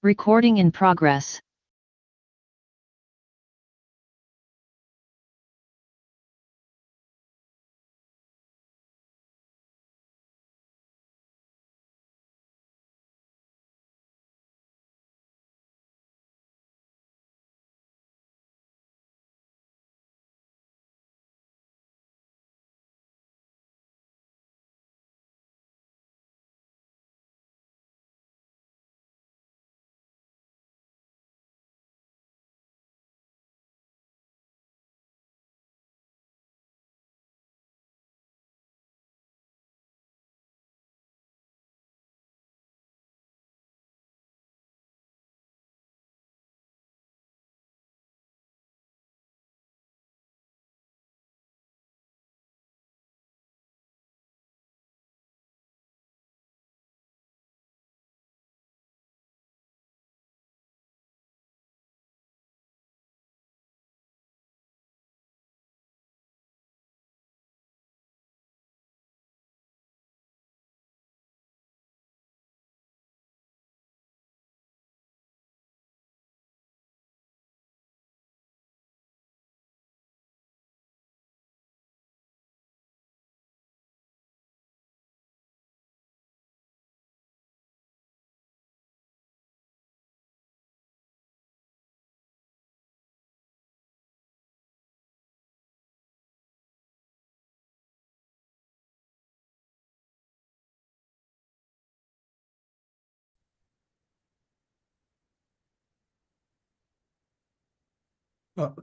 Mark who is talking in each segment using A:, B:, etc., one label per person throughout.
A: Recording in progress.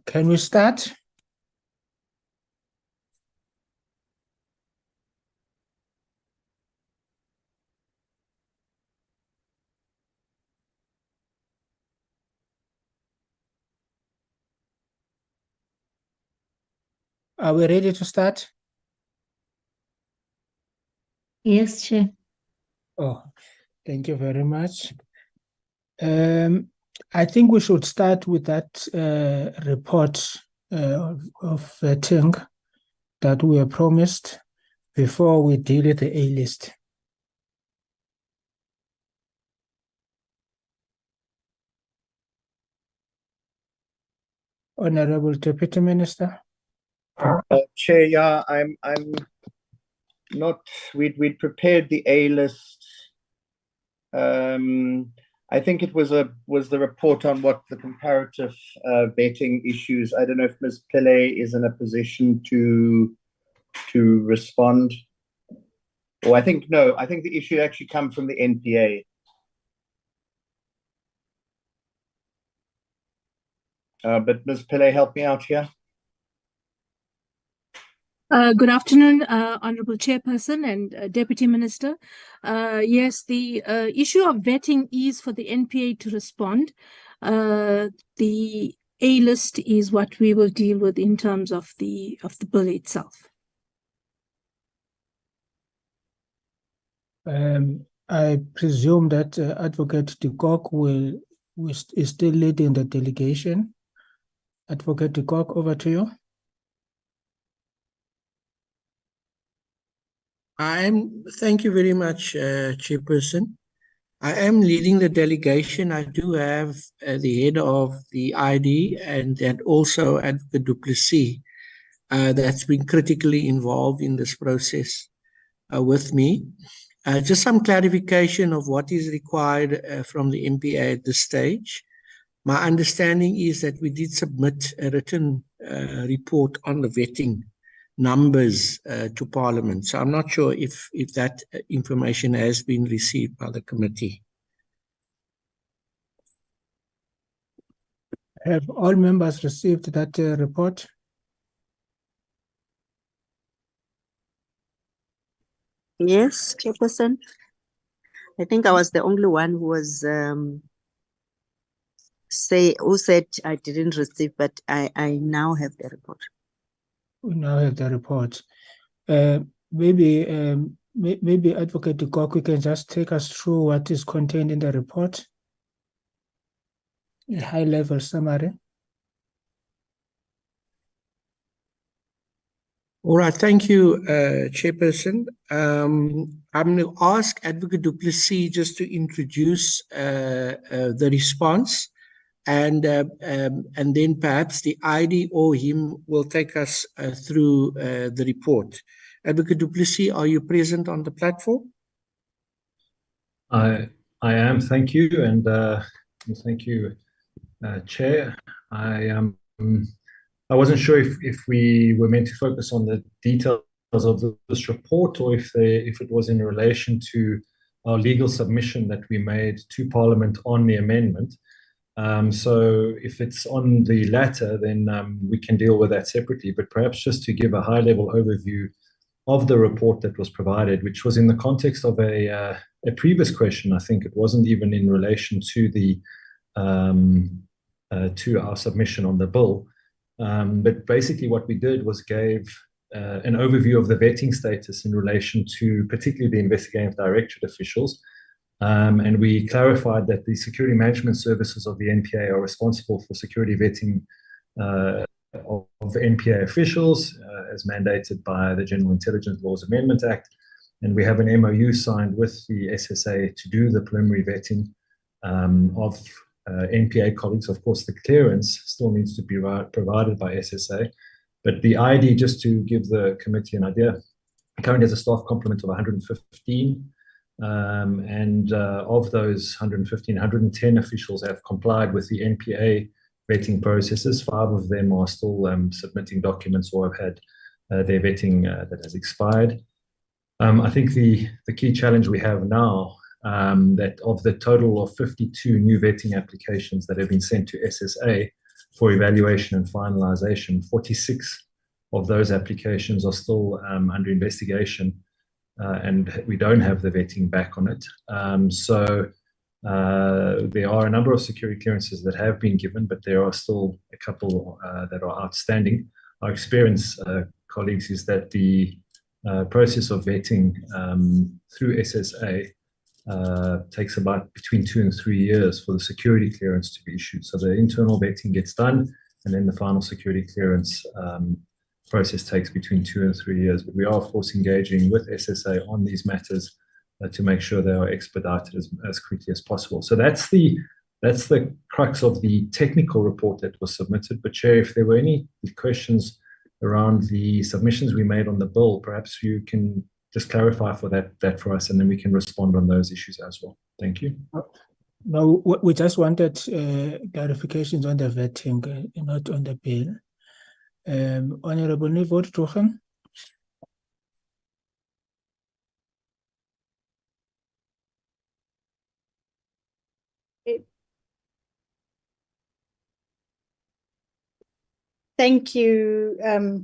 B: Can we start? Are we ready to start?
C: Yes, Chair.
B: Oh, thank you very much. I think we should start with that report of vetting that we were promised before we deal with the A list. Honorable Deputy Minister.
D: Chair, yeah, I'm not. We'd prepared the A list. I think it was the report on what the comparative vetting issues. I don't know if Ms. Pillay is in a position to respond. Or I think the issue actually come from the NPA. But Ms. Pillay, help me out here.
E: Good afternoon, Honorable Chairperson and Deputy Minister. Yes, the issue of vetting is for the NPA to respond. The A list is what we will deal with in terms of the bill itself.
B: I presume that Advocate de Kock is still leading the delegation. Advocate de Kock, over to you.
F: Thank you very much, Chairperson. I am leading the delegation. I do have the head of the ID and also Advocate du Plessis that's been critically involved in this process with me. Just some clarification of what is required from the MPA at this stage. My understanding is that we did submit a written report on the vetting numbers to Parliament. So I'm not sure if that information has been received by the committee.
B: Have all members received that report?
G: Yes, Chairperson. I think I was the only one who was who said I didn't receive, but I now have the report.
B: We now have the report. Maybe Advocate de Kock, you can just take us through what is contained in the report. A high-level summary.
F: All right, thank you, Chairperson. I'm going to ask Advocate du Plessis just to introduce the response, and then perhaps the ID or him will take us through the report. Advocate du Plessis, are you present on the platform?
H: I am, thank you, and thank you, Chair. I wasn't sure if we were meant to focus on the details of this report, or if it was in relation to our legal submission that we made to Parliament on the amendment. So if it's on the latter, then we can deal with that separately. But perhaps just to give a high-level overview of the report that was provided, which was in the context of a previous question. I think it wasn't even in relation to the to our submission on the bill. But basically what we did was gave an overview of the vetting status in relation to particularly the investigative directorate officials. And we clarified that the security management services of the NPA are responsible for security vetting of NPA officials as mandated by the General Intelligence Laws Amendment Act. And we have an MOU signed with the SSA to do the preliminary vetting of NPA colleagues. Of course, the clearance still needs to be provided by SSA. But the ID, just to give the committee an idea, currently has a staff complement of 115. And of those 115, 110 officials have complied with the NPA vetting processes. 5 of them are still submitting documents or have had their vetting that has expired. I think the key challenge we have now, that of the total of 52 new vetting applications that have been sent to SSA for evaluation and finalization, 46 of those applications are still under investigation, and we don't have the vetting back on it. So there are a number of security clearances that have been given, but there are still a couple that are outstanding. Our experience, colleagues, is that the process of vetting through SSA takes about between 2 and 3 years for the security clearance to be issued. So the internal vetting gets done, and then the final security clearance process takes between 2 and 3 years. But we are, of course, engaging with SSA on these matters to make sure they are expedited as quickly as possible. So that's the crux of the technical report that was submitted. But Chair, if there were any questions around the submissions we made on the bill, perhaps you can just clarify for that for us, and then we can respond on those issues as well. Thank you.
B: No, we just wanted clarifications on the vetting, not on the bill. Honorable Nivot Tuchen.
I: Thank you,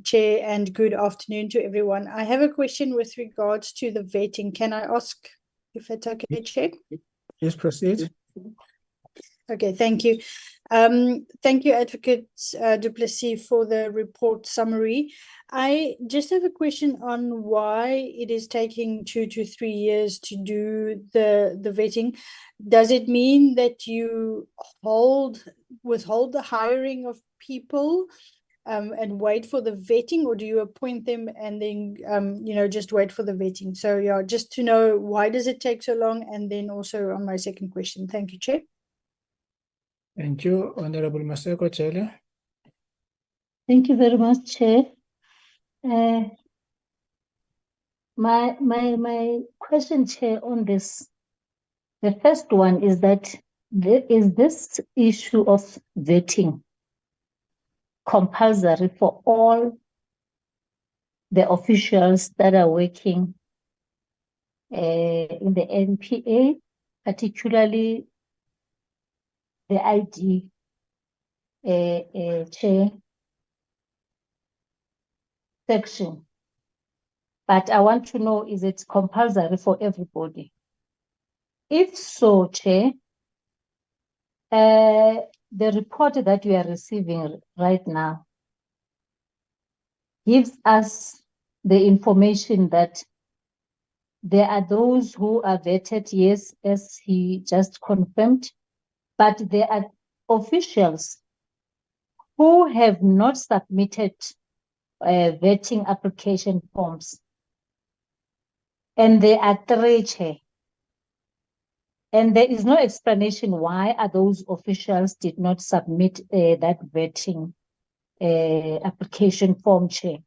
I: Chair, and good afternoon to everyone. I have a question with regards to the vetting. Can I ask if it's okay, Chair?
B: Yes, proceed.
I: Okay, thank you. Thank you, Advocate du Plessis, for the report summary. I just have a question on why it is taking 2 to 3 years to do the vetting. Does it mean that you withhold the hiring of people and wait for the vetting, or do you appoint them and then just wait for the vetting? So yeah, just to know, why does it take so long? And then also on my second question. Thank you, Chair.
B: Thank you, Honorable Maseko Chele.
C: Thank you very much, Chair. My question, Chair, on this, the first one is that is this issue of vetting compulsory for all the officials that are working in the NPA, particularly the ID Chair section? But I want to know, is it compulsory for everybody? If so, Chair, the report that we are receiving right now gives us the information that there are those who are vetted, yes, as he just confirmed, but there are officials who have not submitted vetting application forms. And there are 3, Chair. And there is no explanation why are those officials did not submit that vetting application form, Chair.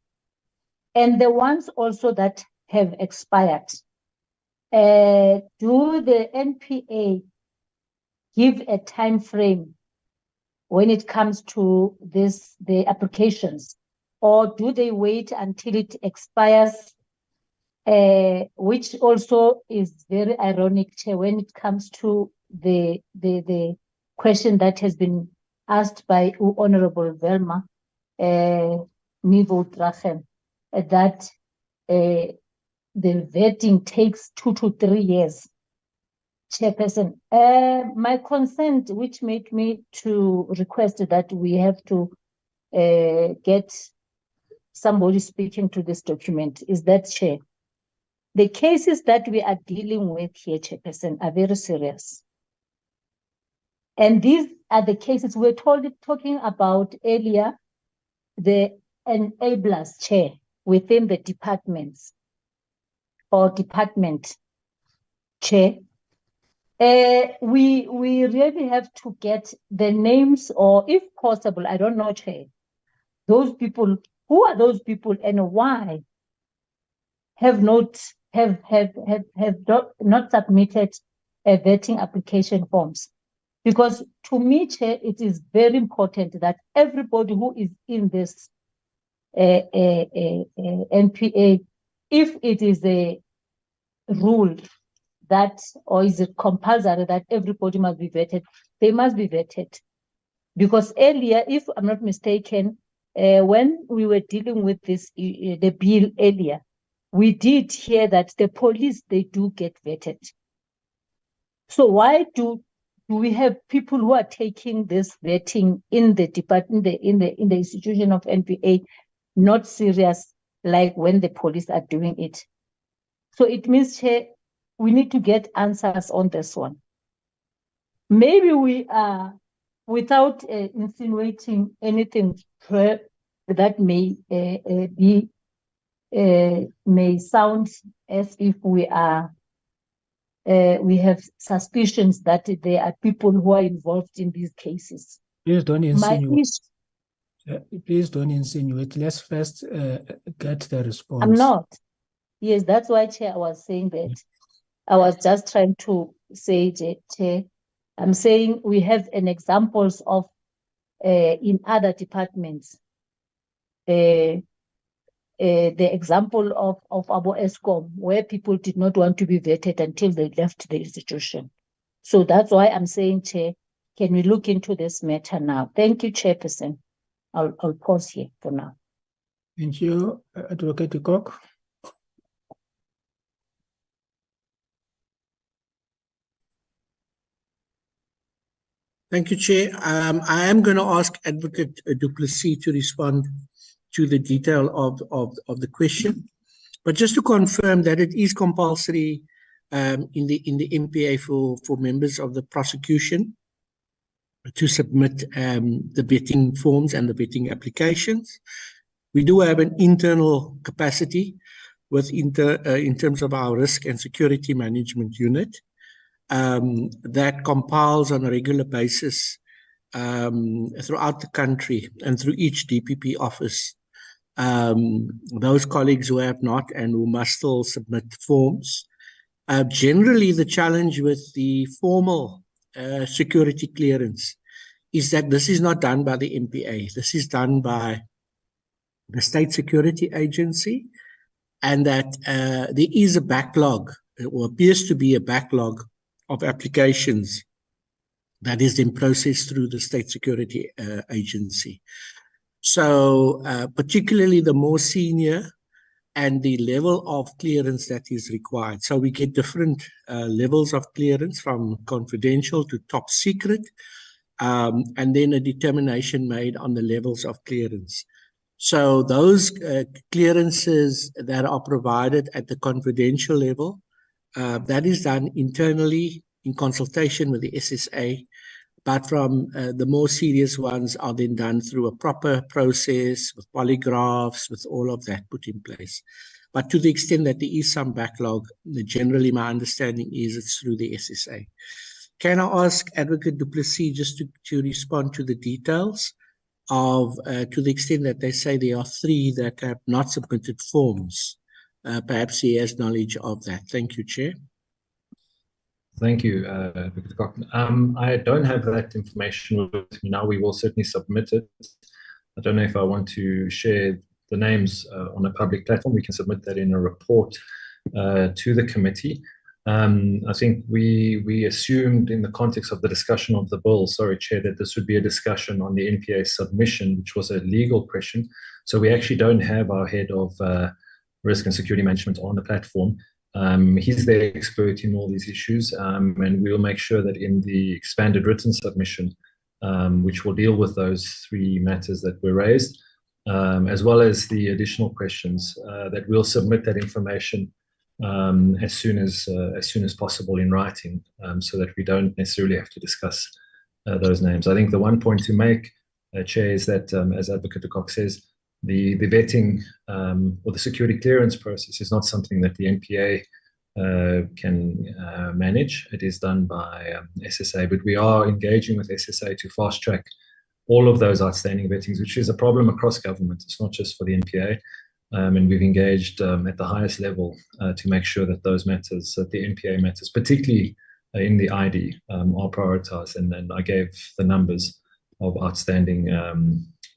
C: And the ones also that have expired, do the NPA give a time frame when it comes to the applications, or do they wait until it expires? Which also is very ironic, Chair, when it comes to the question that has been asked by Honorable Velma Nivo Drachem, that the vetting takes 2 to 3 years. Chairperson, my consent, which made me to request that we have to get somebody speaking to this document, is that, Chair, the cases that we are dealing with here, Chairperson, are very serious. And these are the cases we're talking about earlier, the enablers, Chair, within the departments or department, Chair. We really have to get the names, or if possible, I don't know, Chair, those people, who are those people and why have not submitted vetting application forms. Because to me, Chair, it is very important that everybody who is in this NPA, if it is a rule that, or is it compulsory that everybody must be vetted, they must be vetted. Because earlier, if I'm not mistaken, when we were dealing with this, the bill earlier, we did hear that the police, they do get vetted. So why do we have people who are taking this vetting in the department, in the institution of NPA, not serious like when the police are doing it? So it means, Chair, we need to get answers on this one. Maybe we are, without insinuating anything that may sound as if we are, we have suspicions that there are people who are involved in these cases.
B: Please don't insinuate. Please don't insinuate. Let's first get the response.
C: I'm not. Yes, that's why, Chair, I was saying that. I was just trying to say, Chair, I'm saying we have an examples of in other departments. The example of Abo Eskom, where people did not want to be vetted until they left the institution. So that's why I'm saying, Chair, can we look into this matter now? Thank you, Chairperson. I'll pause here for now.
B: Thank you, Advocate Cook.
F: Thank you, Chair. I am going to ask Advocate du Plessis to respond to the detail of the question, but just to confirm that it is compulsory in the MPA for members of the prosecution to submit the vetting forms and the vetting applications. We do have an internal capacity in terms of our risk and security management unit that compiles on a regular basis throughout the country and through each DPP office. Those colleagues who have not and who must still submit forms. Generally, the challenge with the formal security clearance is that this is not done by the MPA. This is done by the State Security Agency, and that there is a backlog, or appears to be a backlog, of applications that is then processed through the State Security Agency. So particularly the more senior and the level of clearance that is required. So we get different levels of clearance, from confidential to top secret, and then a determination made on the levels of clearance. So those clearances that are provided at the confidential level, that is done internally in consultation with the SSA, but from the more serious ones are then done through a proper process with polygraphs, with all of that put in place. But to the extent that there is some backlog, generally my understanding is it's through the SSA. Can I ask Advocate du Plessis just to respond to the details of, to the extent that they say there are 3 that have not submitted forms? Perhaps he has knowledge of that. Thank you, Chair.
H: Thank you, Advocate Cockton. I don't have that information with me now. We will certainly submit it. I don't know if I want to share the names on a public platform. We can submit that in a report to the committee. I think we assumed in the context of the discussion of the bill, sorry, Chair, that this would be a discussion on the NPA submission, which was a legal question. So we actually don't have our head of risk and security management on the platform. He's the expert in all these issues, and we'll make sure that in the expanded written submission, which will deal with those 3 matters that were raised, as well as the additional questions, that we'll submit that information as soon as possible in writing, so that we don't necessarily have to discuss those names. I think the one point to make, Chair, is that as Advocate de Kock says, the vetting or the security clearance process is not something that the NPA can manage. It is done by SSA, but we are engaging with SSA to fast track all of those outstanding vettings, which is a problem across government. It's not just for the NPA. And we've engaged at the highest level to make sure that those matters, that the NPA matters, particularly in the ID, are prioritized. And then I gave the numbers of outstanding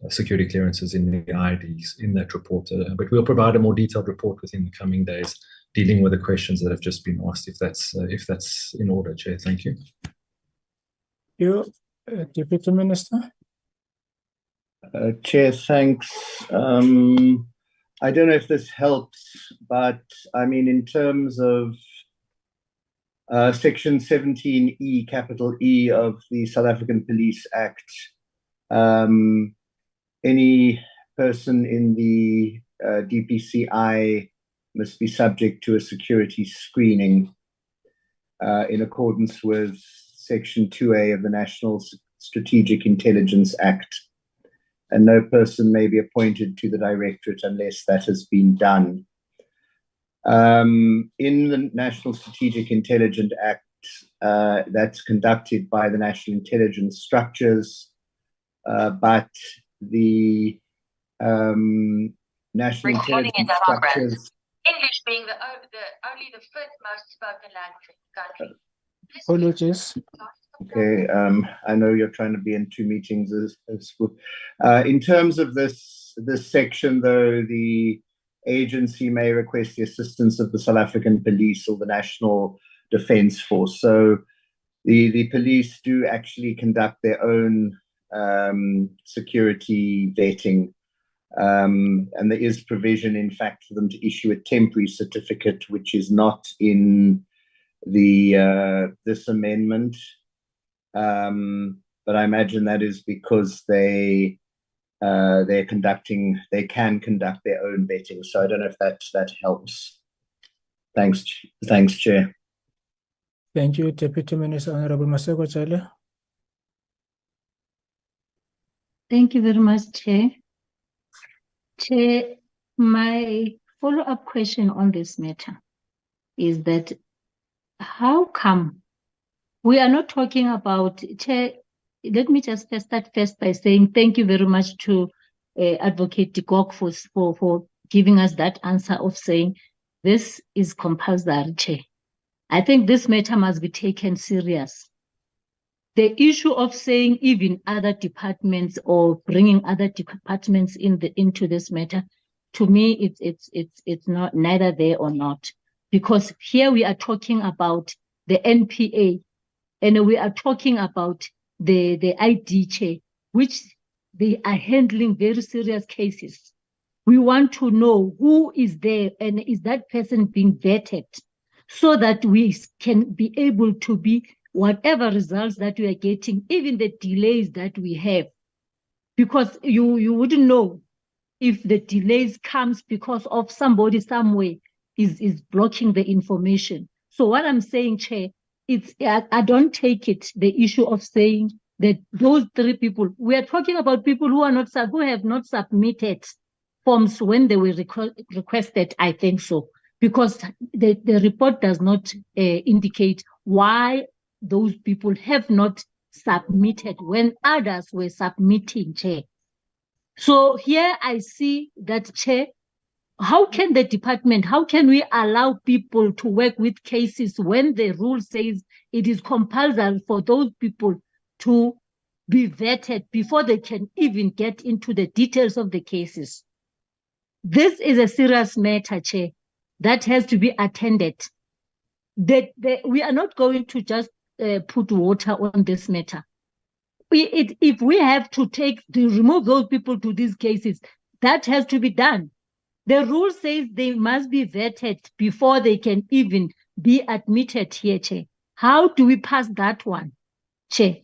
H: security clearances in the IDs in that report. But we'll provide a more detailed report within the coming days, dealing with the questions that have just been asked, if that's in order, Chair. Thank you.
B: You, Deputy Minister.
D: Chair, thanks. I don't know if this helps, but I mean, in terms of Section 17E, capital E of the South African Police Act, any person in the DPCI must be subject to a security screening in accordance with Section 2A of the National Strategic Intelligence Act. And no person may be appointed to the directorate unless that has been done. In the National Strategic Intelligence Act, that's conducted by the National Intelligence Structures, but the National Intelligence Structures...
J: English being only the 5th most spoken language in the country.
B: Apologies.
D: Okay, I know you're trying to be in 2 meetings. In terms of this section, though, the agency may request the assistance of the South African Police or the National Defence Force. So the police do actually conduct their own security vetting, and there is provision, in fact, for them to issue a temporary certificate, which is not in the this amendment. But I imagine that is because they can conduct their own vetting. So I don't know if that helps. Thanks, Chair.
B: Thank you, Deputy Minister. Honorable Maseko Jale.
C: Thank you very much, Chair. Chair, my follow-up question on this matter is that how come we are not talking about, Chair, let me just start first by saying thank you very much to Advocate de Kock for giving us that answer of saying this is compulsory, Chair. I think this matter must be taken serious. The issue of saying even other departments or bringing other departments into this matter, to me, it's not neither there or not, because here we are talking about the NPA, and we are talking about the ID, Chair, which they are handling very serious cases. We want to know who is there and is that person being vetted, so that we can be able to be whatever results that we are getting, even the delays that we have, because you wouldn't know if the delays comes because of somebody somewhere is blocking the information. So what I'm saying, Chair, I don't take it, the issue of saying that those 3 people, we are talking about people who are not who have not submitted forms when they were requested, I think so, because the report does not indicate why those people have not submitted when others were submitting, Chair. So here I see that, Chair, how can the department, how can we allow people to work with cases when the rule says it is compulsory for those people to be vetted before they can even get into the details of the cases? This is a serious matter, Chair, that has to be attended. We are not going to just put water on this matter. If we have to remove those people to these cases, that has to be done. The rule says they must be vetted before they can even be admitted here, Chair. How do we pass that one, Chair?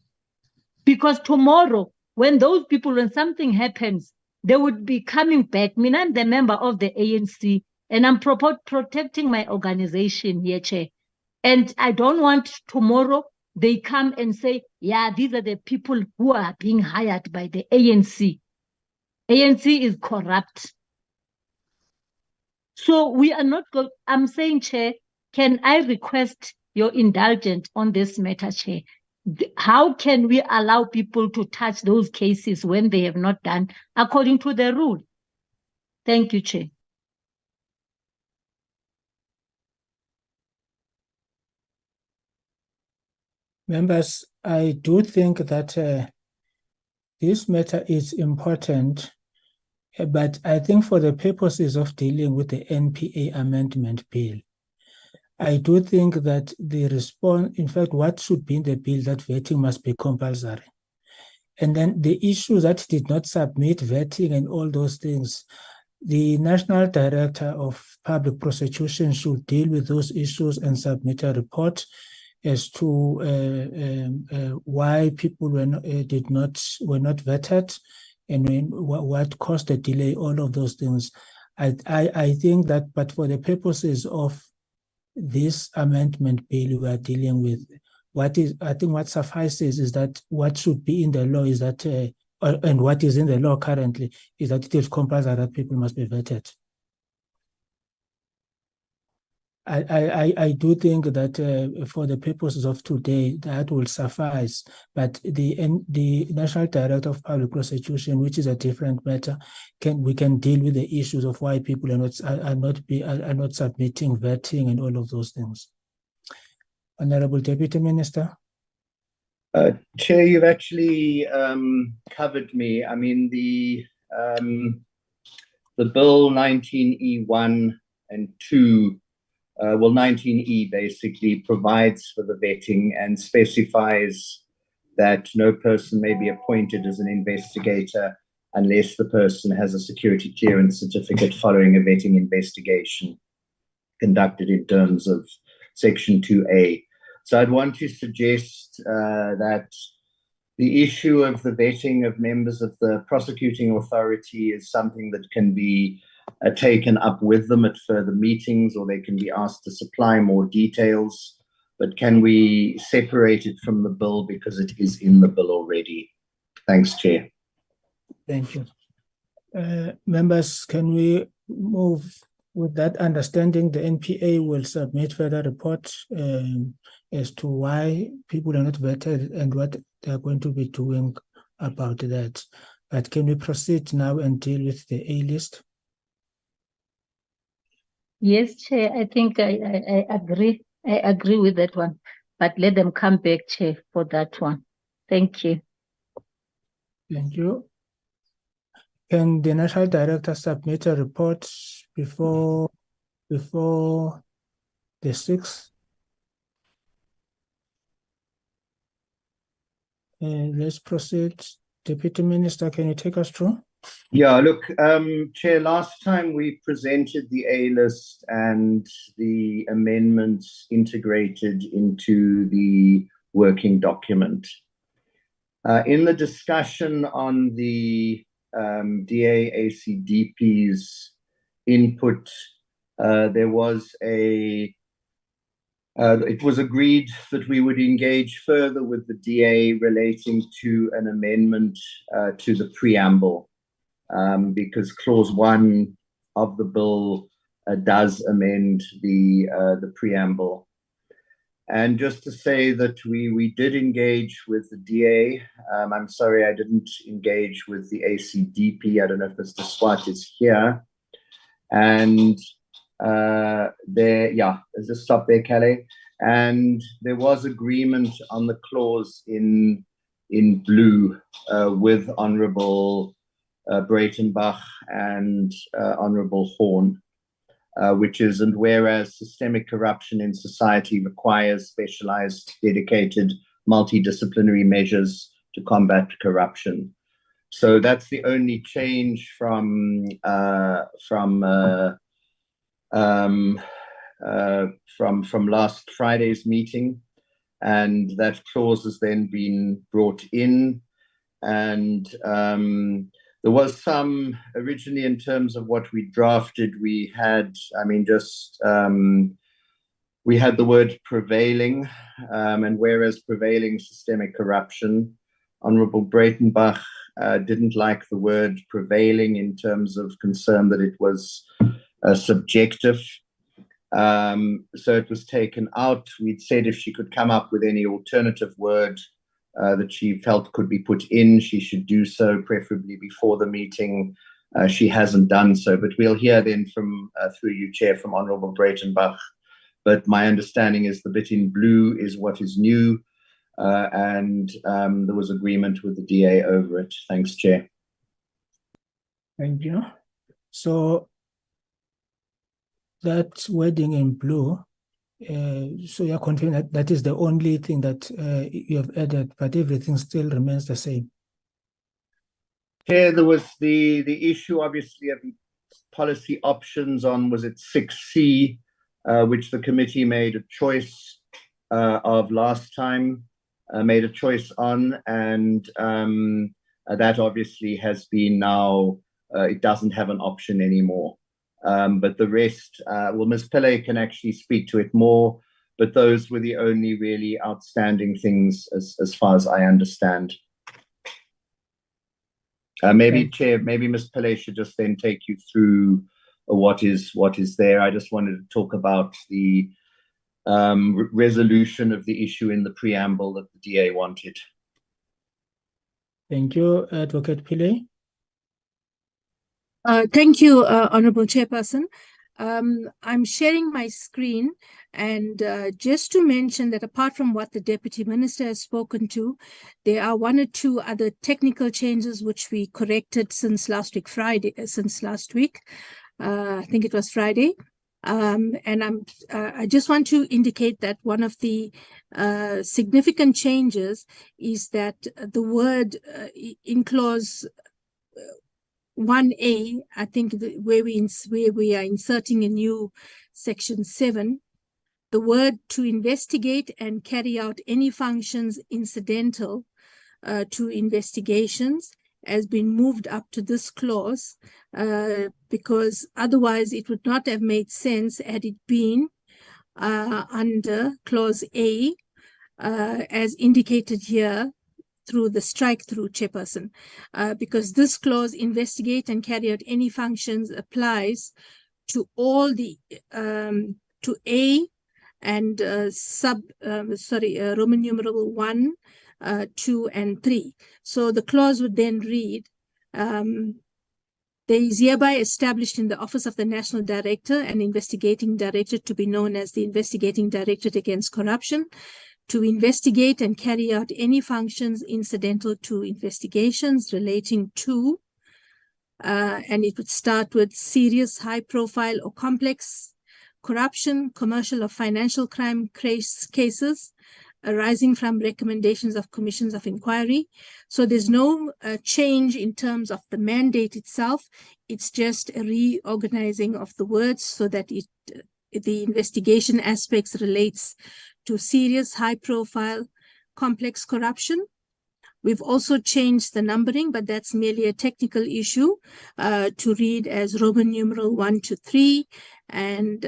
C: Because tomorrow, when those people, when something happens, they would be coming back. I mean, I'm the member of the ANC, and I'm protecting my organization here, Chair. And I don't want tomorrow they come and say, yeah, these are the people who are being hired by the ANC. ANC is corrupt. So we are not going, I'm saying, Chair, can I request your indulgence on this matter, Chair? How can we allow people to touch those cases when they have not done according to the rule? Thank you, Chair.
B: Members, I do think that this matter is important, but I think for the purposes of dealing with the NPA amendment bill, I do think that the response, in fact, what should be in the bill, that vetting must be compulsory. And then the issues that did not submit vetting and all those things, the National Director of Public Prosecution should deal with those issues and submit a report as to why people were not vetted and what caused the delay, all of those things. I think that, but for the purposes of this amendment bill we are dealing with, I think what suffices is that what should be in the law is that, and what is in the law currently, is that it is compulsory that people must be vetted. I do think that for the purposes of today, that will suffice. But the National Director of Public Prosecution, which is a different matter, we can deal with the issues of why people are not submitting vetting and all of those things. Honorable Deputy Minister.
D: Chair, you've actually covered me. I mean, the Bill 19E1 and 2. 19E basically provides for the vetting and specifies that no person may be appointed as an investigator unless the person has a security clearance certificate following a vetting investigation conducted in terms of Section 2A. So I'd want to suggest that the issue of the vetting of members of the prosecuting authority is something that can be taken up with them at further meetings, or they can be asked to supply more details. But can we separate it from the bill because it is in the bill already? Thanks, Chair.
B: Thank you. Members, can we move with that understanding? The NPA will submit further reports as to why people are not vetted and what they are going to be doing about that. But can we proceed now and deal with the A list?
C: Yes, Chair, I think I agree. I agree with that one. But let them come back, Chair, for that one. Thank you.
B: Thank you. Can the National Director submit a report before the 6th? Let's proceed. Deputy Minister, can you take us through?
D: Yeah, look, Chair, last time we presented the A list and the amendments integrated into the working document. In the discussion on the DA-ACDP's input, there was a It was agreed that we would engage further with the DA relating to an amendment to the preamble, because clause 1 of the bill does amend the preamble. And just to say that we did engage with the DA. I'm sorry I didn't engage with the ACDP. I don't know if Mr. Swart is here. And there's a stop there, Calais. And there was agreement on the clause in blue with Honourable Breitenbach and Honourable Horn, which is, and whereas systemic corruption in society requires specialized, dedicated, multidisciplinary measures to combat corruption. So that's the only change from last Friday's meeting, and that clause has then been brought in. And there was some originally, in terms of what we drafted, we had, we had the word prevailing, and whereas prevailing systemic corruption, Honourable Breitenbach didn't like the word prevailing in terms of concern that it was subjective. So it was taken out. We'd said if she could come up with any alternative word that she felt could be put in, she should do so, preferably before the meeting. She hasn't done so, but we'll hear then from, through you, Chair, from Honourable Breitenbach. But my understanding is the bit in blue is what is new, and there was agreement with the DA over it. Thanks, Chair.
B: Thank you. So that wording in blue, so you're confident that that is the only thing that you have added, but everything still remains the same?
D: Chair, there was the issue, obviously, of policy options on, was it 6C, which the committee made a choice of last time, made a choice on, and that obviously has been now, it doesn't have an option anymore. But the rest, well, Ms. Pillay can actually speak to it more, but those were the only really outstanding things as far as I understand. Maybe, Chair, maybe Ms. Pillay should just then take you through what is there. I just wanted to talk about the resolution of the issue in the preamble that the DA wanted.
B: Thank you, Advocate Pillay.
E: Thank you, Honourable Chairperson. I'm sharing my screen, and just to mention that apart from what the Deputy Minister has spoken to, there are one or two other technical changes which we corrected since last week, Friday, I think it was Friday. And I just want to indicate that one of the significant changes is that the word in clause 1A, I think where we are inserting a new section 7, the word to investigate and carry out any functions incidental to investigations has been moved up to this clause, because otherwise it would not have made sense had it been under clause A, as indicated here through the strike-through, Chairperson, because this clause, investigate and carry out any functions, applies to all the, to A and Roman numeral 1, 2, and 3. So the clause would then read, there is hereby established in the Office of the National Director and Investigating Directorate to be known as the Investigating Directorate Against Corruption, to investigate and carry out any functions incidental to investigations relating to, and it would start with serious, high-profile or complex corruption, commercial or financial crime cases arising from recommendations of commissions of inquiry. So there's no change in terms of the mandate itself. It's just a reorganizing of the words so that the investigation aspects relates to serious, high-profile, complex corruption. We've also changed the numbering, but that's merely a technical issue, to read as Roman numeral 1 to 3 and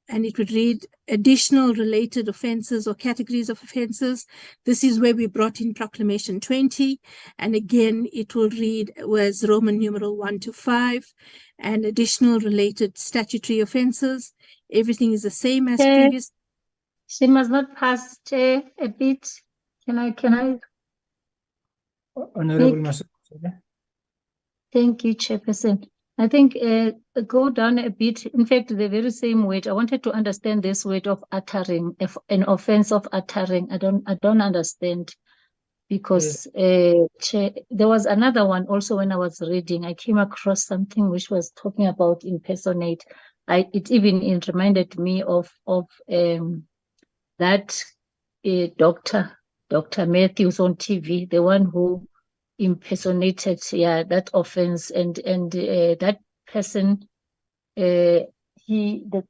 E: and it would read additional related offences or categories of offences. This is where we brought in Proclamation 20. And again, it will read as Roman numeral 1 to 5 and additional related statutory offences. Everything is the same as previous.
C: She must not pass, Chair, a bit. Can I?
B: Honorable
C: Nick.
B: Masakela.
C: Thank you, Chairperson. I think go down a bit. In fact, the very same word. I wanted to understand this word of uttering, an offense of uttering. I don't understand, because Chair, there was another one also when I was reading. I came across something which was talking about impersonate. It even reminded me of that Dr. Matthews on TV, the one who impersonated that offense, and that person, the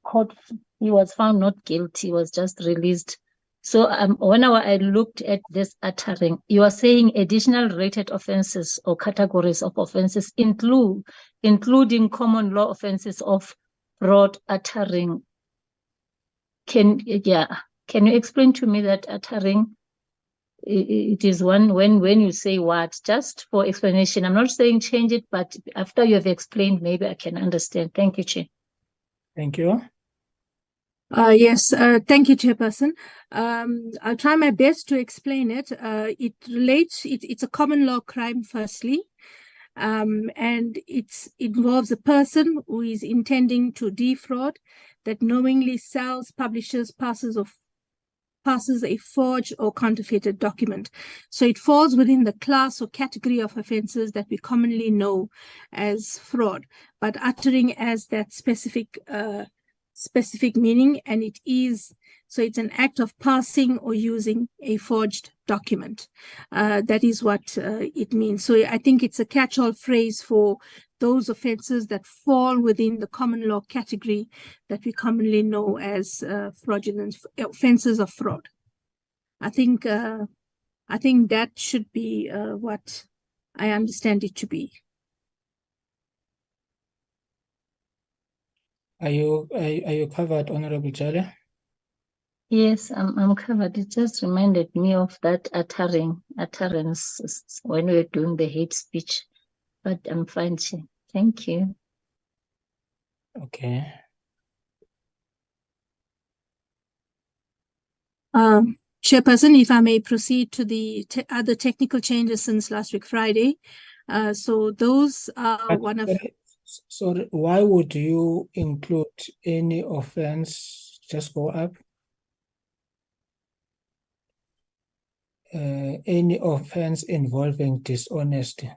C: court, he was found not guilty, was just released. So when I looked at this uttering, you are saying additional rated offenses or categories of offenses including common law offenses of fraud, uttering. Can you explain to me that uttering? It is one when you say what, just for explanation. I'm not saying change it, but after you have explained, maybe I can understand. Thank you, Chair.
B: Thank you.
E: Yes, thank you, Chairperson. I'll try my best to explain it. It relates, it's a common law crime, firstly, and it involves a person who is intending to defraud, that knowingly sells, publishes, passes a forged or counterfeited document. So it falls within the class or category of offences that we commonly know as fraud, but uttering as that specific meaning, and it's an act of passing or using a forged document. That is what it means. So I think it's a catch-all phrase for those offences that fall within the common law category that we commonly know as fraudulent offences of fraud. I think that should be what I understand it to be.
B: Are you covered, Honorable Jale?
C: Yes, I'm covered. It just reminded me of that utterance when we were doing the hate speech, but I'm fine, Chair. Thank you.
B: Okay.
E: Chairperson, if I may proceed to the other technical changes since last week Friday. So those are one of...
B: Sorry, why would you include any offense? Just go up. Any offense involving dishonesty.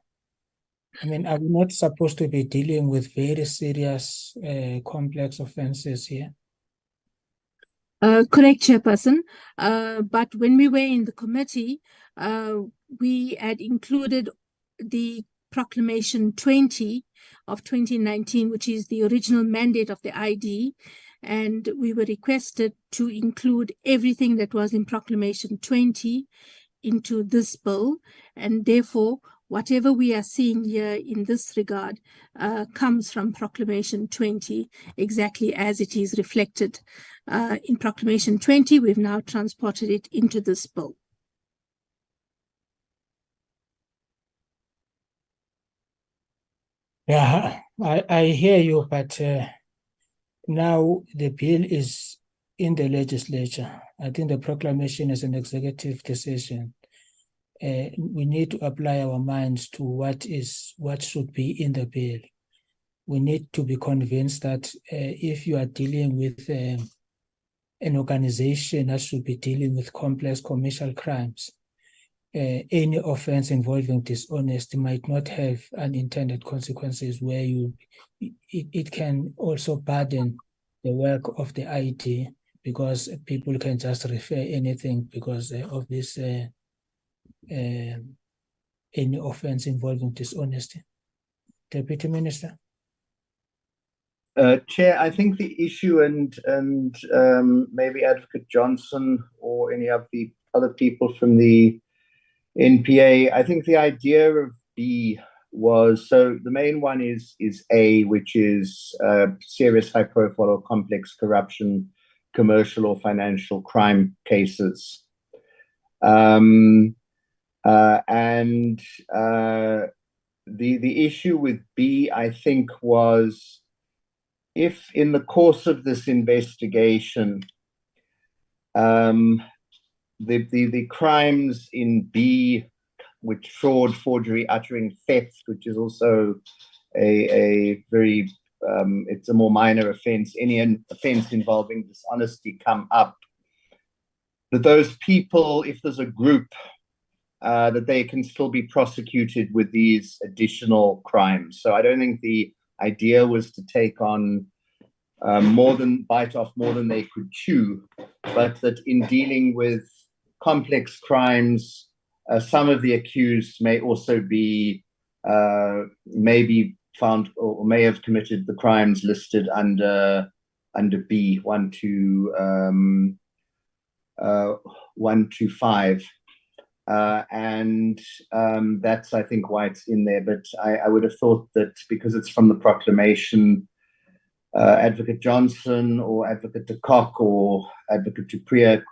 B: I mean, are we not supposed to be dealing with very serious, complex offenses here?
E: Correct, Chairperson. But when we were in the committee, we had included the Proclamation 20 of 2019, which is the original mandate of the ID, and we were requested to include everything that was in Proclamation 20 into this bill, and therefore whatever we are seeing here in this regard comes from Proclamation 20, exactly as it is reflected in Proclamation 20. We've now transported it into this bill.
B: Yeah, I hear you, but now the bill is in the legislature. I think the proclamation is an executive decision. We need to apply our minds to what should be in the bill. We need to be convinced that if you are dealing with an organization that should be dealing with complex commercial crimes, any offense involving dishonesty might not have unintended consequences where it can also burden the work of the ID, because people can just refer anything because of this any offense involving dishonesty. Deputy Minister.
D: Chair, I think the issue, and maybe Advocate Johnson or any of the other people from the NPA, I think the idea of B so the main one is A, which is serious, high profile or complex corruption, commercial or financial crime cases. And the issue with B, I think, was if in the course of this investigation, the crimes in B, which fraud, forgery, uttering, theft, which is also a very it's a more minor offense, any offense involving dishonesty come up, that those people, if there's a group, that they can still be prosecuted with these additional crimes. So I don't think the idea was to take on bite off more than they could chew, but that in dealing with complex crimes, some of the accused may also be found or may have committed the crimes listed under B 1 to 5. And that's, I think, why it's in there. But I would have thought that because it's from the proclamation, Advocate Johnson or Advocate de Kock or Advocate Dupriya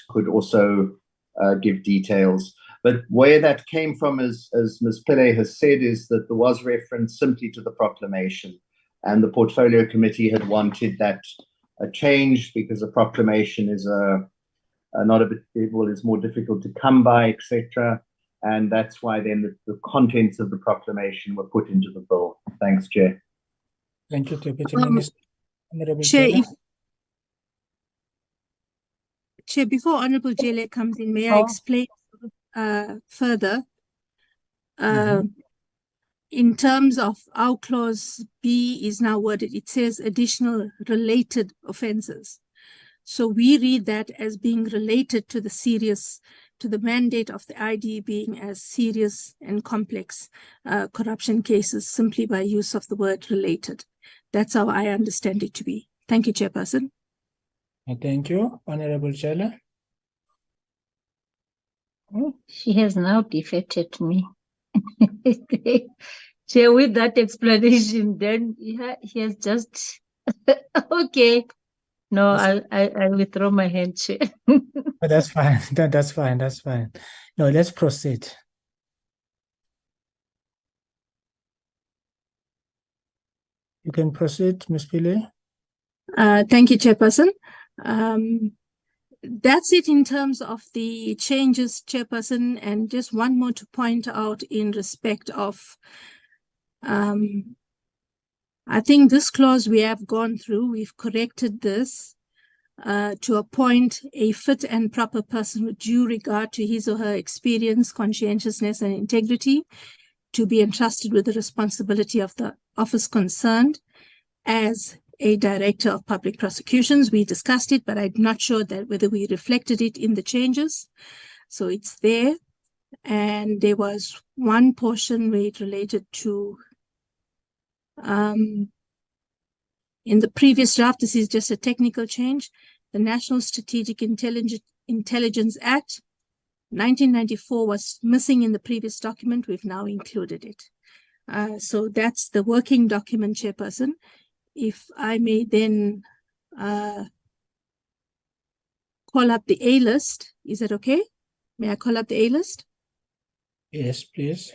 D: could also give details. But where that came from, as Ms. Pillay has said, is that there was reference simply to the proclamation, and the Portfolio Committee had wanted that changed because a proclamation is is more difficult to come by, etc. And that's why then the contents of the proclamation were put into the bill. Thanks, Chair.
B: Thank you, Deputy Minister. Honorable
E: Chair,
B: Jela.
E: Chair, before Honorable Jele comes in, may I explain further? In terms of how clause B is now worded, it says additional related offences. So we read that as being related to the mandate of the ID being as serious and complex corruption cases simply by use of the word related. That's how I understand it to be. Thank you, Chairperson.
B: Thank you, Honorable Jela.
C: She has now defeated me. Chair, with that explanation, then he has just okay. No, I withdraw my hand, Chair.
B: But that's fine. That's fine. That's fine. No, let's proceed. You can proceed, Ms. Pillay.
E: Thank you, Chairperson. That's it in terms of the changes, Chairperson, and just one more to point out in respect of, I think this clause we have gone through, we've corrected this to appoint a fit and proper person with due regard to his or her experience, conscientiousness, and integrity to be entrusted with the responsibility of the office concerned as a director of public prosecutions. We discussed it, but I'm not sure that whether we reflected it in the changes. So it's there. And there was one portion where it related to, in the previous draft, this is just a technical change, the National Strategic Intelligence Act, 1994 was missing in the previous document. We've now included it. So that's the working document, Chairperson. If I may then call up the A list, is that okay? May I call up the A list?
B: Yes, please.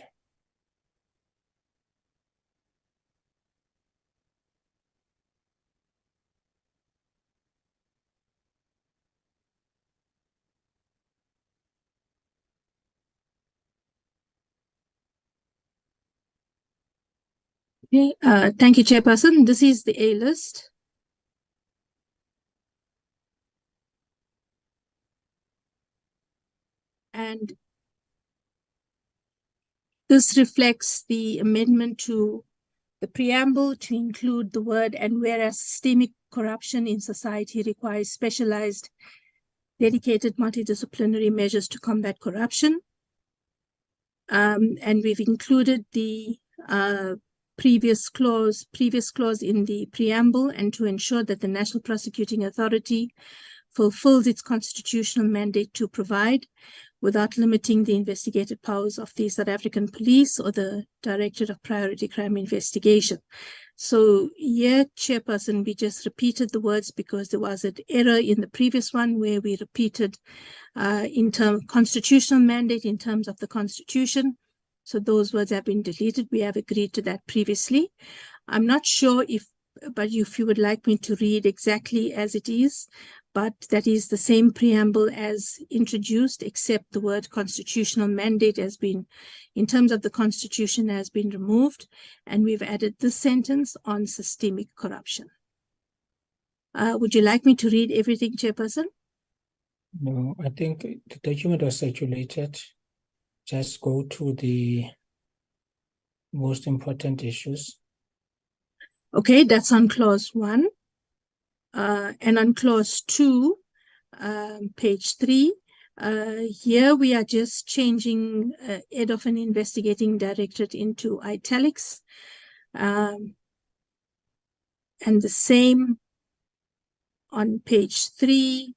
E: Okay, thank you, Chairperson. This is the A list. And this reflects the amendment to the preamble to include the word, and whereas systemic corruption in society requires specialized, dedicated multidisciplinary measures to combat corruption. And we've included the previous clause in the preamble, and to ensure that the National Prosecuting Authority fulfills its constitutional mandate to provide, without limiting the investigative powers of the South African Police or the Directorate of Priority Crime Investigation. So here, Chairperson, we just repeated the words because there was an error in the previous one where we repeated in terms of constitutional mandate in terms of the Constitution. So those words have been deleted. We have agreed to that previously. I'm not sure if you would like me to read exactly as it is, but that is the same preamble as introduced, except the word constitutional mandate has been, in terms of the Constitution, has been removed, and we've added this sentence on systemic corruption. Would you like me to read everything, Chairperson?
B: No, I think the document was circulated. Just go to the most important issues.
E: Okay, that's on clause 1. And on clause 2, page 3, here we are just changing head of an investigating directorate into italics. And the same on page 3,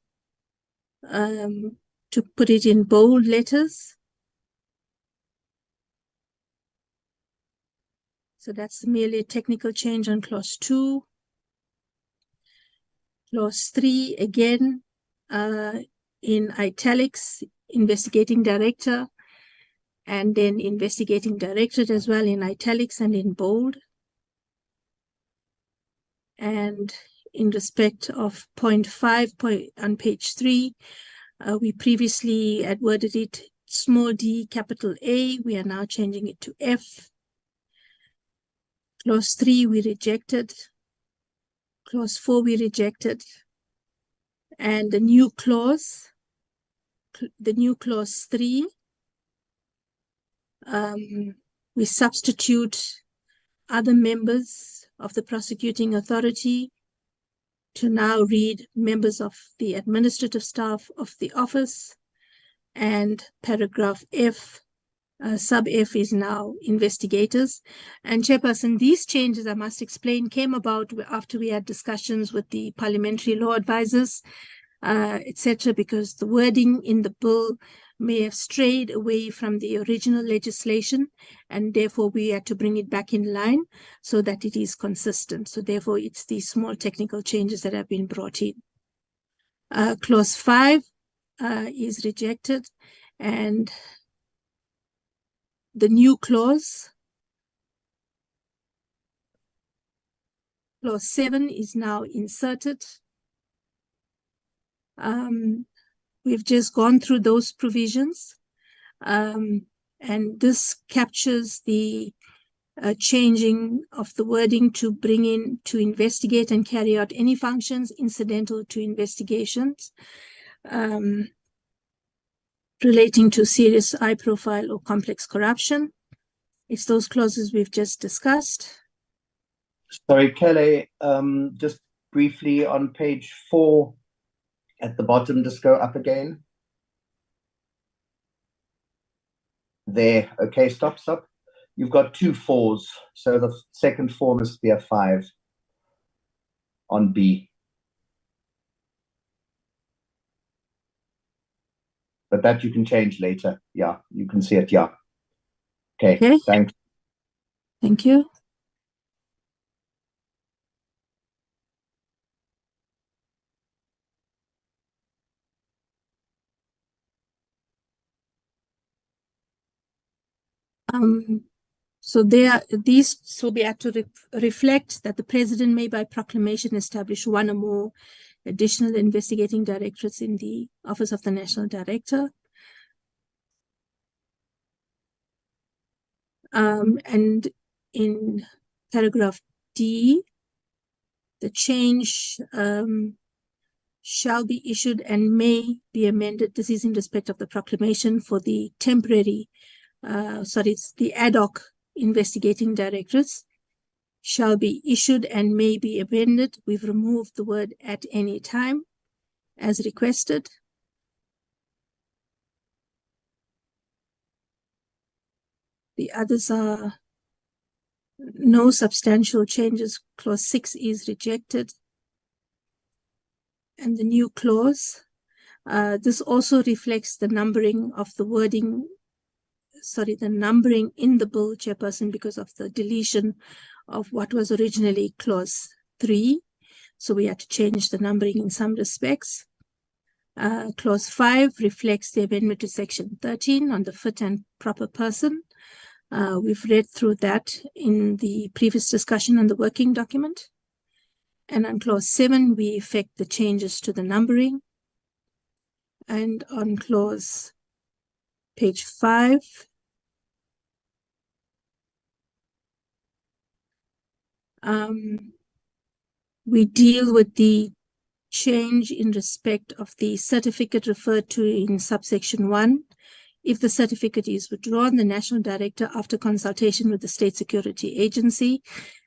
E: to put it in bold letters. So that's merely a technical change on clause 2. Clause 3, again, in italics, investigating director, and then investigating directorate as well in italics and in bold. And in respect of point 5 on page 3, we previously had worded it small d, capital A. We are now changing it to F. Clause 3, we rejected. Clause 4, we rejected. And the new clause 3, we substitute other members of the prosecuting authority to now read members of the administrative staff of the office, and paragraph F, sub F is now investigators. And Chairperson, these changes, I must explain, came about after we had discussions with the parliamentary law advisors, etc., because the wording in the bill may have strayed away from the original legislation, and therefore we had to bring it back in line so that it is consistent. So therefore it's these small technical changes that have been brought in. Clause 5 is rejected, and the new clause 7 is now inserted. We've just gone through those provisions, and this captures the changing of the wording to bring in to investigate and carry out any functions incidental to investigations relating to serious, high profile or complex corruption. It's those clauses we've just discussed.
D: Sorry, Kelly, just briefly on page 4 at the bottom, just go up again. There, okay, stop. You've got 2 4s, so the second 4 must be a 5 on B. But that you can change later. Yeah, you can see it, yeah. Okay. Thanks.
E: Thank you. So these will be to reflect that the President may by proclamation establish one or more additional investigating directorates in the Office of the National Director. And in paragraph D, the change shall be issued and may be amended. This is in respect of the proclamation for the temporary, it's the ad hoc investigating directorates shall be issued and may be amended. We've removed the word at any time as requested. The others are no substantial changes. Clause 6 is rejected. And the new clause, This also reflects the numbering of the wording, the numbering in the bill, Chairperson, because of the deletion of what was originally clause 3. So we had to change the numbering in some respects. Clause 5 reflects the amendment to section 13 on the fit and proper person. We've read through that in the previous discussion on the working document. And on clause 7, we effect the changes to the numbering. And on clause page 5, we deal with the change in respect of the certificate referred to in subsection 1. If the certificate is withdrawn, the National Director, after consultation with the State Security Agency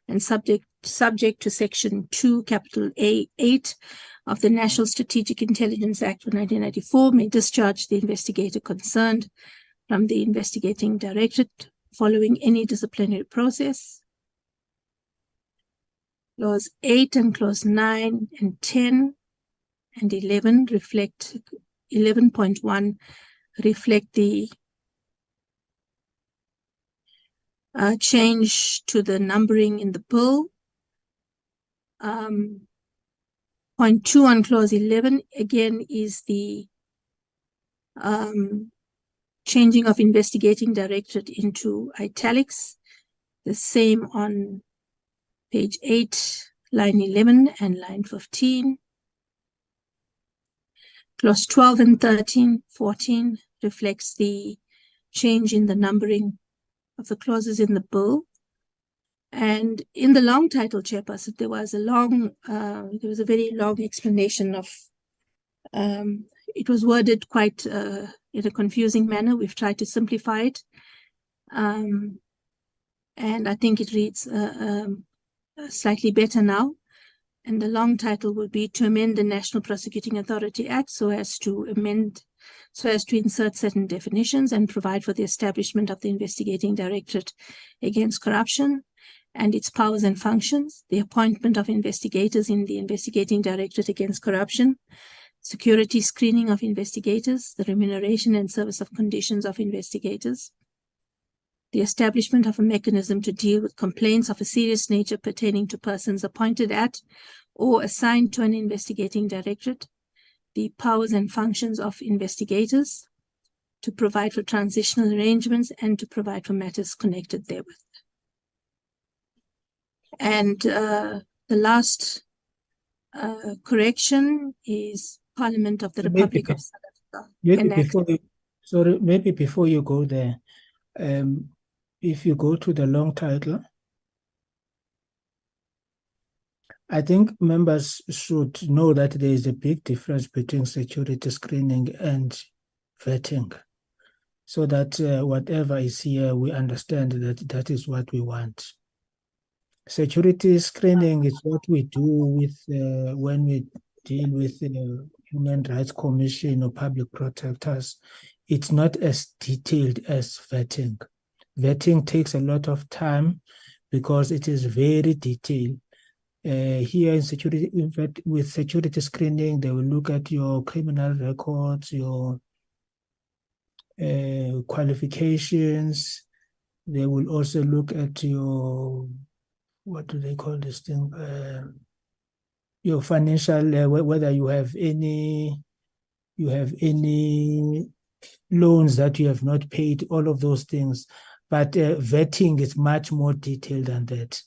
E: and subject to section 2, capital A8 of the National Strategic Intelligence Act of 1994, may discharge the investigator concerned from the investigating directorate following any disciplinary process. Clause 8 and clause 9 and 10 and 11 reflect 11.1 reflect the change to the numbering in the bill. Point 2 on clause 11 again is the changing of investigating directorate into italics. The same on page 8, line 11 and line 15. Clause 12 and 13, 14 reflects the change in the numbering of the clauses in the bill. And in the long title, Chairperson, there was a very long explanation of, it was worded quite in a confusing manner. We've tried to simplify it. And I think it reads slightly better now. And the long title will be to amend the National Prosecuting Authority Act so as to insert certain definitions and provide for the establishment of the Investigating Directorate Against Corruption and its powers and functions, the appointment of investigators in the Investigating Directorate Against Corruption, security screening of investigators, the remuneration and service of conditions of investigators, the establishment of a mechanism to deal with complaints of a serious nature pertaining to persons appointed at or assigned to an investigating directorate, the powers and functions of investigators, to provide for transitional arrangements and to provide for matters connected therewith. And the last correction is Parliament of the Republic of South Africa.
B: Maybe before you go there, if you go to the long title, I think members should know that there is a big difference between security screening and vetting, so that whatever is here, we understand that that is what we want. Security screening is what we do with when we deal with the Human Rights Commission or public protectors. It's not as detailed as vetting. Vetting takes a lot of time because it is very detailed. Here in security, with security screening, they will look at your criminal records, your qualifications. They will also look at your, what do they call this thing? Your financial, whether you have any loans that you have not paid, all of those things. But vetting is much more detailed than that.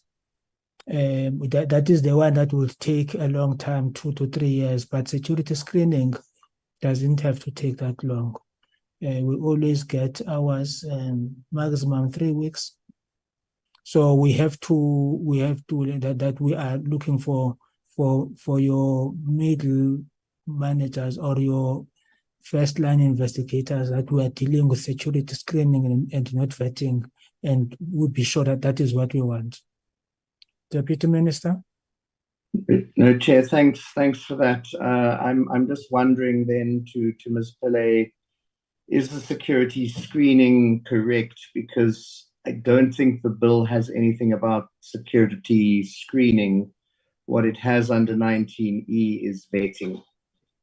B: That is the one that will take a long time, 2 to 3 years. But security screening doesn't have to take that long. We always get ours maximum 3 weeks. So we have to that we are looking for your middle managers or your first line investigators that we are dealing with security screening and not vetting, and we'll be sure that that is what we want. Deputy Minister?
D: No, Chair, thanks for that. I'm just wondering then to Ms. Pillay, is the security screening correct? Because I don't think the bill has anything about security screening. What it has under 19E is vetting.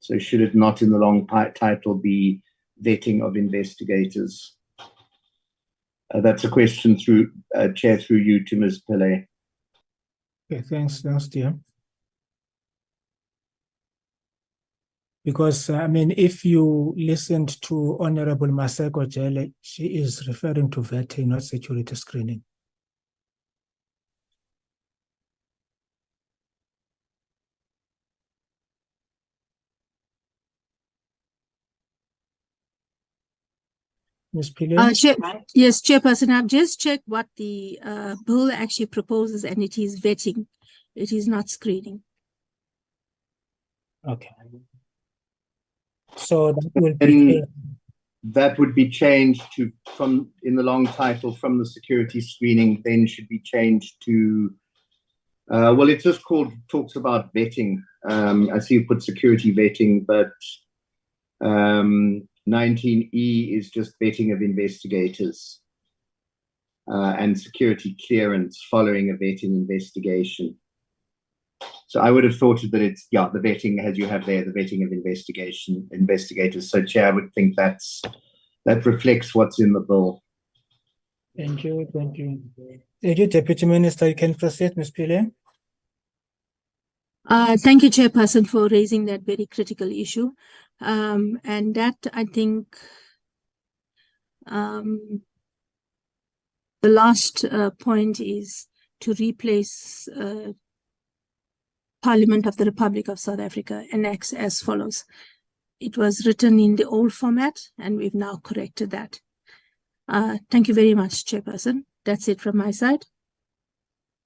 D: So should it not in the long title be vetting of investigators? That's a question through, Chair, through you to Ms. Pillay.
B: Okay, thanks, dear. Because, I mean, if you listened to Honorable Maseko Jele, she is referring to vetting, not security screening. Ms. Pillay?
E: Yes, Chairperson, I've just checked what the bill actually proposes, and it is vetting. It is not screening.
B: Okay. So that will be...
D: That would be changed to, from, in the long title, from the security screening, then should be changed to, well, it's just called, talks about vetting. I see you put security vetting, but 19E is just vetting of investigators and security clearance following a vetting investigation. So I would have thought that it's, yeah, the vetting, as you have there, the vetting of investigators. So, Chair, I would think that reflects what's in the bill.
B: Thank you. Thank you, Deputy Minister. You can proceed, Ms. Pillay.
E: Thank you, Chairperson, for raising that very critical issue. And that, I think, the last point is to replace Parliament of the Republic of South Africa annexed as follows. It was written in the old format, and we've now corrected that. Thank you very much, Chairperson. That's it from my side.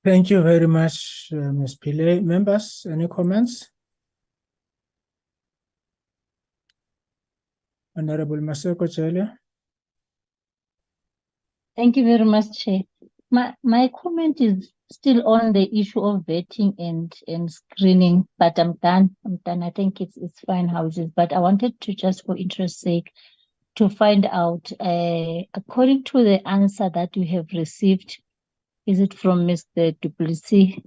B: Thank you very much, Ms. Pillay. Members, any comments? Honorable Maseko Jele.
C: Thank you very much, Chair. My comment is still on the issue of vetting and screening, but I'm done. I think it's fine how it is. But I wanted to, just for interest's sake, to find out, according to the answer that you have received, is it from Mr. du Plessis?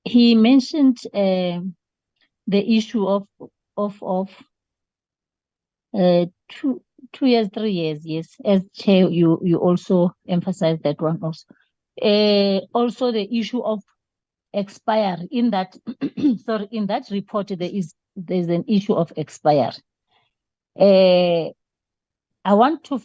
C: He mentioned the issue of 2 years, 3 years, yes. As Chair, you also emphasized that one also. Also the issue of expire in that sorry, in that report there's an issue of expire. I want to,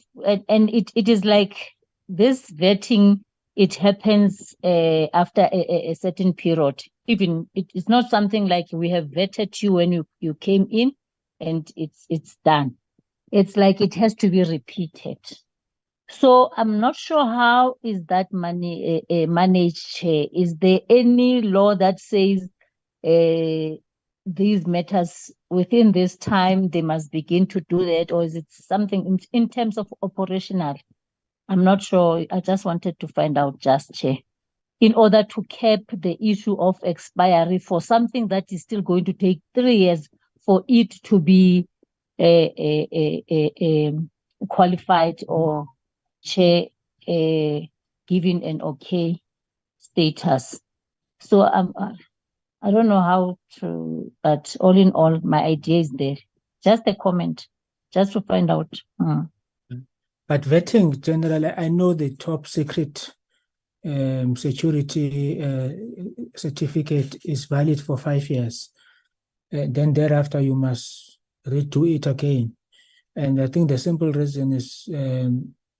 C: and it is like this vetting, it happens after a certain period. Even it's not something like we have vetted you when you came in and it's done. It's like it has to be repeated. So I'm not sure how is that money managed, Chair. Is there any law that says these matters within this time they must begin to do that, or is it something in terms of operational? I'm not sure. I just wanted to find out, just Chair, in order to cap the issue of expiry for something that is still going to take 3 years for it to be qualified or Chair giving an okay status. So I don't know how to, but all in all, my idea is there. Just a comment, just to find out.
B: But vetting, generally, I know the top secret security certificate is valid for 5 years. Then thereafter, you must redo it again. And I think the simple reason is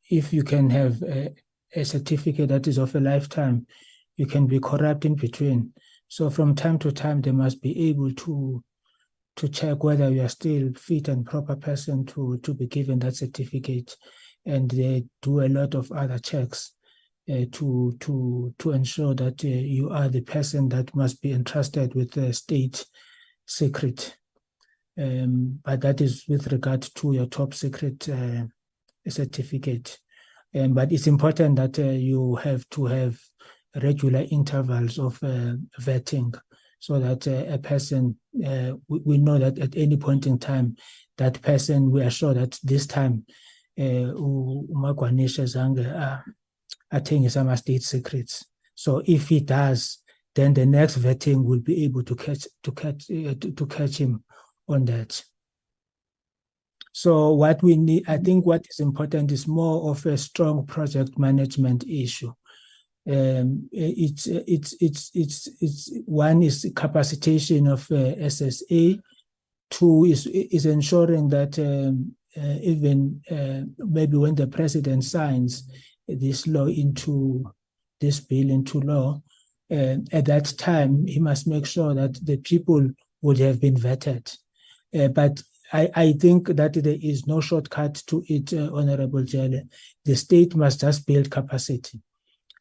B: if you can have a certificate that is of a lifetime, you can be corrupt in between. So from time to time, they must be able to check whether you are still fit and proper person to be given that certificate. And they do a lot of other checks to ensure that you are the person that must be entrusted with the state secret. But that is with regard to your top secret certificate. But it's important that you have to have regular intervals of vetting so that a person, we know that at any point in time, that person, we are sure that this time, uMagwanisha zange athengisa ama-state secrets. So if he does, then the next vetting will be able to catch him on that. So what we need, I think what is important is more of a strong project management issue. It's one is capacitation of SSA. Two is ensuring that even maybe when the president signs this bill into law, at that time he must make sure that the people would have been vetted. But I think that there is no shortcut to it, Honorable Jelle. The state must just build capacity.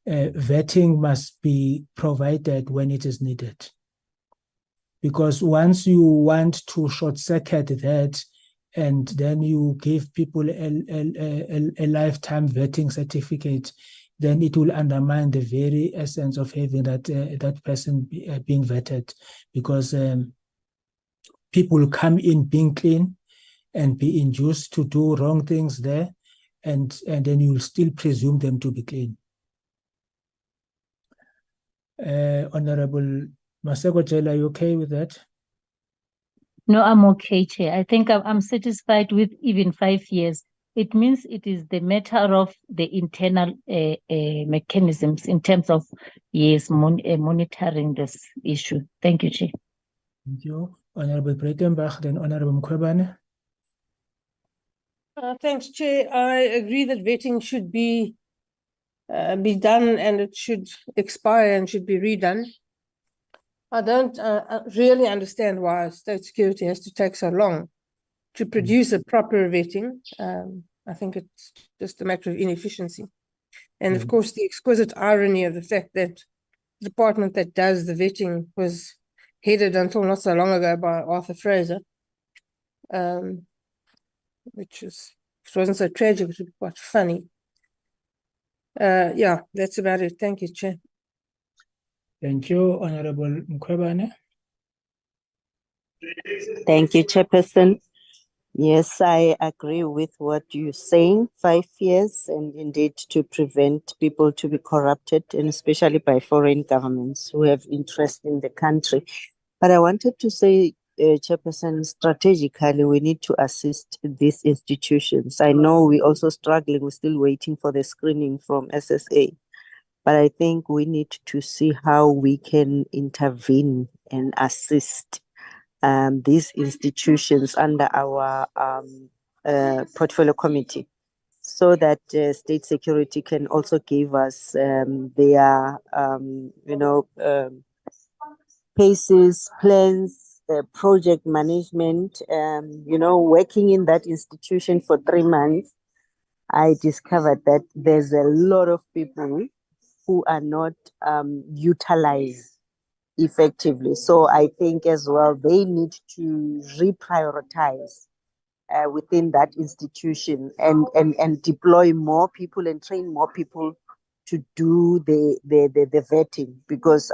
B: Vetting must be provided when it is needed. Because once you want to short-circuit that, and then you give people a lifetime vetting certificate, then it will undermine the very essence of having that person being vetted. Because people come in being clean and be induced to do wrong things there, and then you'll still presume them to be clean. Honorable Maseko Jelle, are you okay with that?
C: No, I'm okay, Chair. I think I'm satisfied with even 5 years. It means it is the matter of the internal mechanisms in terms of, yes, monitoring this issue. Thank you, Chair.
B: Thank you. Honorable Breitenbach, then Honorable Mkhwebane.
K: Thanks, Chair. I agree that vetting should be done, and it should expire and should be redone. I don't really understand why state security has to take so long to produce a proper vetting. I think it's just a matter of inefficiency. And of course, the exquisite irony of the fact that the department that does the vetting was headed until not so long ago by Arthur Fraser, which wasn't so tragic, it was quite funny. Yeah, that's about it. Thank you, Chair.
B: Thank you, Honorable Mkhwebane.
G: Thank you, Chairperson. Yes, I agree with what you're saying, 5 years, and indeed to prevent people to be corrupted, and especially by foreign governments who have interest in the country. But I wanted to say, Chairperson, strategically, we need to assist these institutions. I know we're also struggling, we're still waiting for the screening from SSA. But I think we need to see how we can intervene and assist these institutions under our portfolio committee, so that state security can also give us their, cases, plans, project management. Working in that institution for 3 months, I discovered that there's a lot of people who are not utilized effectively. So I think as well, they need to reprioritize within that institution and deploy more people and train more people to do the vetting. Because,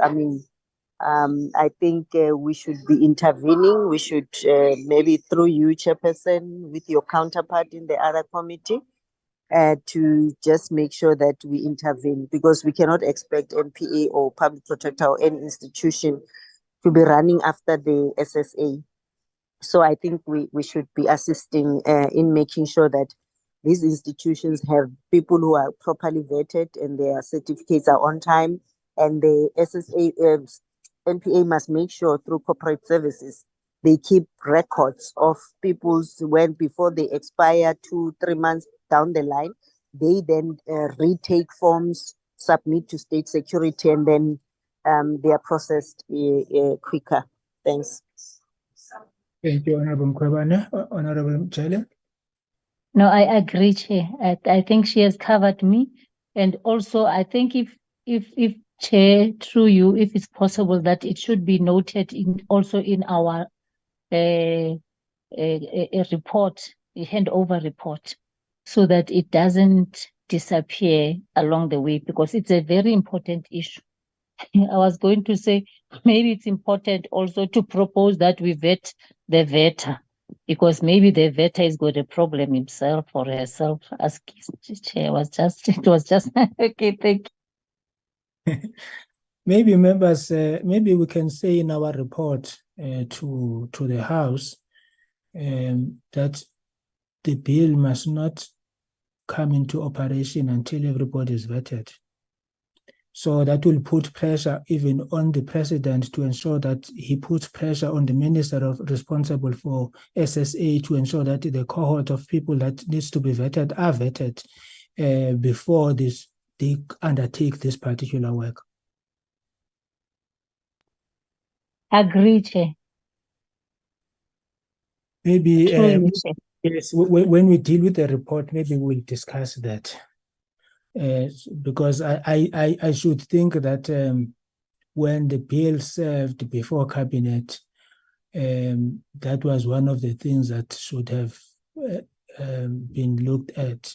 G: I think we should be intervening. We should, maybe through you, Chairperson, with your counterpart in the other committee, to just make sure that we intervene, because we cannot expect NPA or public protector or any institution to be running after the SSA. So I think we should be assisting in making sure that these institutions have people who are properly vetted and their certificates are on time, and the SSA, NPA must make sure through corporate services they keep records of people's, when before they expire 2-3 months down the line, they then retake forms, submit to state security, and then they are processed quicker. Thanks.
B: Thank you, Honorable Mkhwebane. Honorable Jelle.
C: No, I agree, Chair. I think she has covered me. And also, I think if Chair, through you, if it's possible, that it should be noted also in our a report, a handover report, so that it doesn't disappear along the way, because it's a very important issue. I was going to say, maybe it's important also to propose that we vet the vetter, because maybe the vetter has got a problem himself or herself. As Chair was just, it was just, okay, thank you.
B: Maybe members, maybe we can say in our report to the House that the bill must not come into operation until everybody is vetted. So that will put pressure even on the president to ensure that he puts pressure on the minister responsible for SSA to ensure that the cohort of people that needs to be vetted are vetted before they undertake this particular work.
C: Agree, Chair.
B: Maybe
C: Truly, Chair.
B: yes, when we deal with the report, maybe we'll discuss that. Because I should think that when the bill served before cabinet, that was one of the things that should have been looked at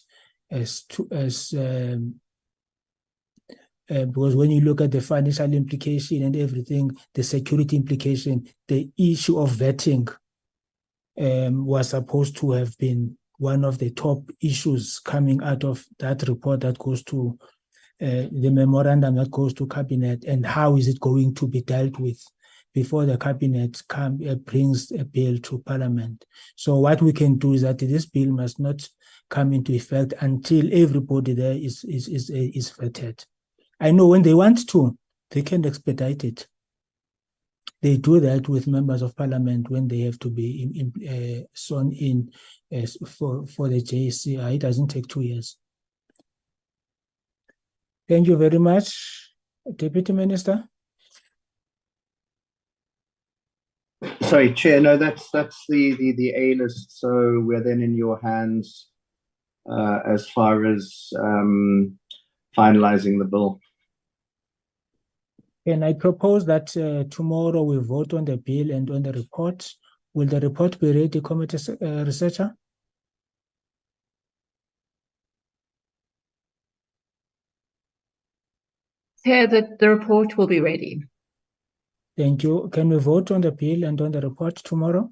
B: because when you look at the financial implication and everything, the security implication, the issue of vetting was supposed to have been one of the top issues coming out of that report that goes to the memorandum that goes to cabinet, and how is it going to be dealt with before the cabinet brings a bill to parliament. So what we can do is that this bill must not come into effect until everybody there is vetted. I know when they want to, they can expedite it. They do that with members of parliament when they have to be sworn in for the JCI. It doesn't take 2 years. Thank you very much, Deputy Minister.
D: Sorry, Chair. No, that's the A list. So we're then in your hands as far as finalizing the bill.
B: And I propose that tomorrow we vote on the bill and on the report. Will the report be ready, committee researcher?
L: Chair, the report will be ready.
B: Thank you. Can we vote on the bill and on the report tomorrow?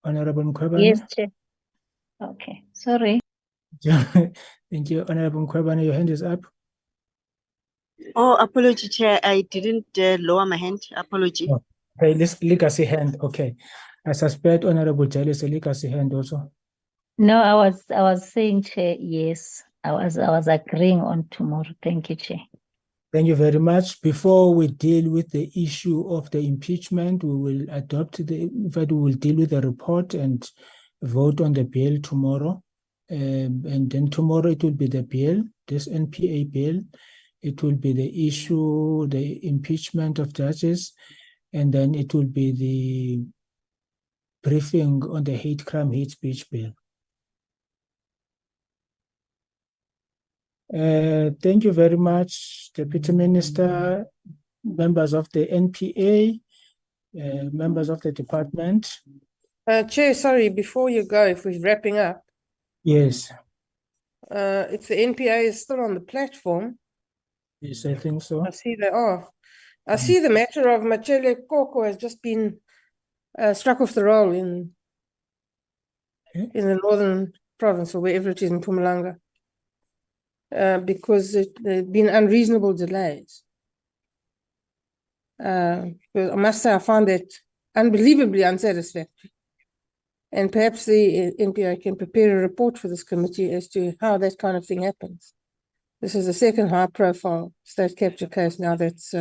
B: Honorable Mkhwebane?
C: Yes, Chair. Okay, sorry.
B: Thank you. Honorable Mkhwebane, your hand is up.
G: Oh, apology, Chair. I didn't lower my hand. Apology.
B: Oh, okay, this legacy hand. Okay. I suspect Honorable Jale is a legacy hand also.
C: No, I was saying, Chair, yes. I was agreeing on tomorrow. Thank you, Chair.
B: Thank you very much. Before we deal with the issue of the impeachment, we will in fact, we will deal with the report and vote on the bill tomorrow. And then tomorrow it will be the bill, this NPA bill. It will be the issue, the impeachment of judges, and then it will be the briefing on the hate crime, hate speech bill. Thank you very much, Deputy Minister, members of the NPA, members of the department.
K: Chair, sorry, before you go, if we're wrapping up,
B: Yes,
K: if the NPA is still on the platform,
B: yes, I think so.
K: I see they are. I see the matter of Machele Koko has just been struck off the roll in the northern province, or wherever it is in Mpumalanga, because there have been unreasonable delays. But I must say I found that unbelievably unsatisfactory. And perhaps the NPA can prepare a report for this committee as to how that kind of thing happens. This is the second high-profile state capture case now that's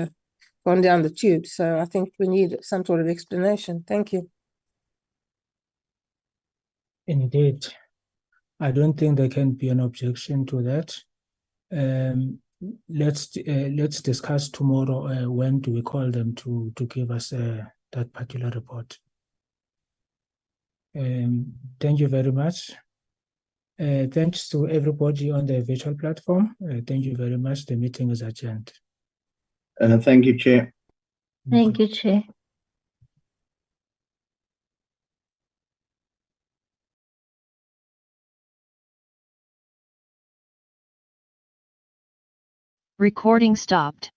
K: gone down the tube. So I think we need some sort of explanation. Thank you.
B: Indeed. I don't think there can be an objection to that. Let's discuss tomorrow when do we call them to give us that particular report. Thank you very much. Thanks to everybody on the virtual platform. Thank you very much. The meeting is adjourned.
D: Thank you, Chair.
C: Thank you, Chair.
A: Recording stopped.